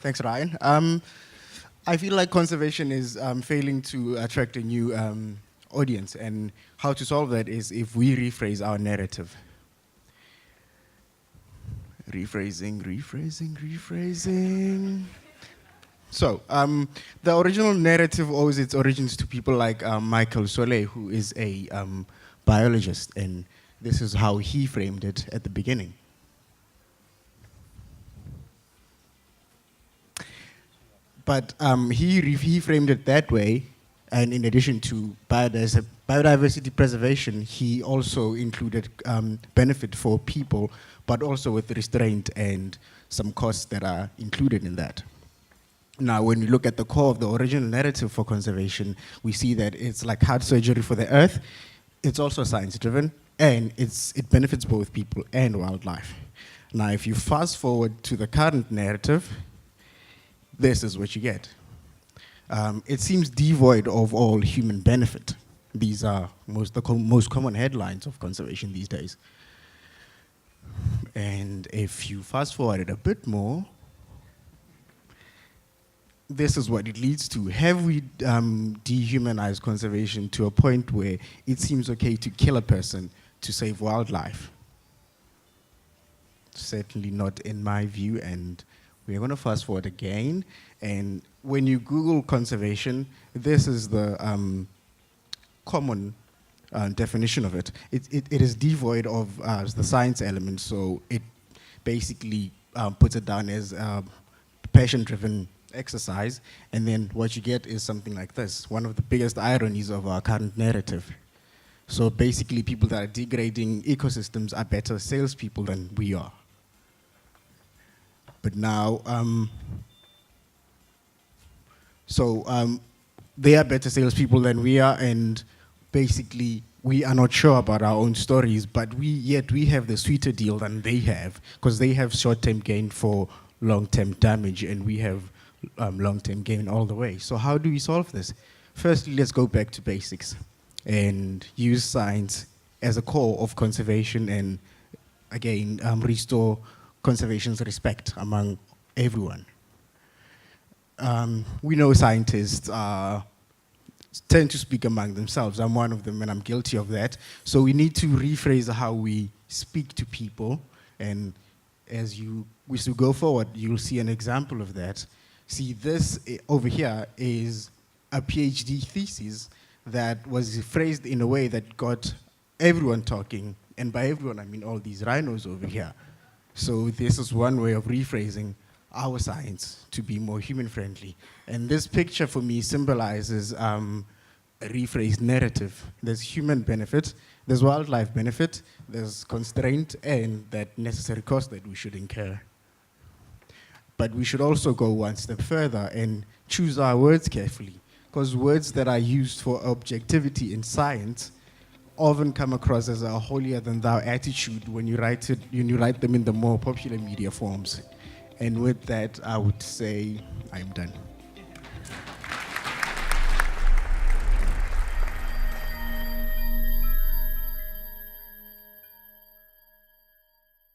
Thanks, Ryan. I feel like conservation is failing to attract a new audience, and how to solve that is if we rephrase our narrative. Rephrasing. So, the original narrative owes its origins to people like Michael Soleil, who is a biologist, and this is how he framed it at the beginning. But he framed it that way, and in addition to biodiversity preservation, he also included benefit for people, but also with restraint and some costs that are included in that. Now, when we look at the core of the original narrative for conservation, we see that it's like heart surgery for the earth. It's also science-driven, and it benefits both people and wildlife. Now, if you fast forward to the current narrative, this is what you get. It seems devoid of all human benefit. These are the most common headlines of conservation these days. And if you fast forward it a bit more, this is what it leads to. Have we dehumanized conservation to a point where it seems okay to kill a person to save wildlife? Certainly not in my view, and we're going to fast forward again. And when you Google conservation, this is the common definition of it. It is devoid of the science element, so it basically puts it down as passion-driven exercise, and then what you get is something like this, one of the biggest ironies of our current narrative. So basically, people that are degrading ecosystems are better salespeople than we are. But now, they are better salespeople than we are, and basically, we are not sure about our own stories, but yet we have the sweeter deal than they have, because they have short-term gain for long-term damage, and we have long-term gain all the way. So how do we solve this? Firstly, let's go back to basics and use science as a core of conservation, and again, restore conservation's respect among everyone. We know scientists tend to speak among themselves. I'm one of them, and I'm guilty of that. So we need to rephrase how we speak to people, and as you go forward, you'll see an example of that. See, this over here is a PhD thesis that was phrased in a way that got everyone talking, and by everyone, I mean all these rhinos over here. So this is one way of rephrasing our science to be more human-friendly. And this picture, for me, symbolizes a rephrased narrative. There's human benefit, there's wildlife benefit, there's constraint, and that necessary cost that we should incur. But we should also go one step further and choose our words carefully, because words that are used for objectivity in science often come across as a holier-than-thou attitude when you write them in the more popular media forms. And with that, I would say I'm done.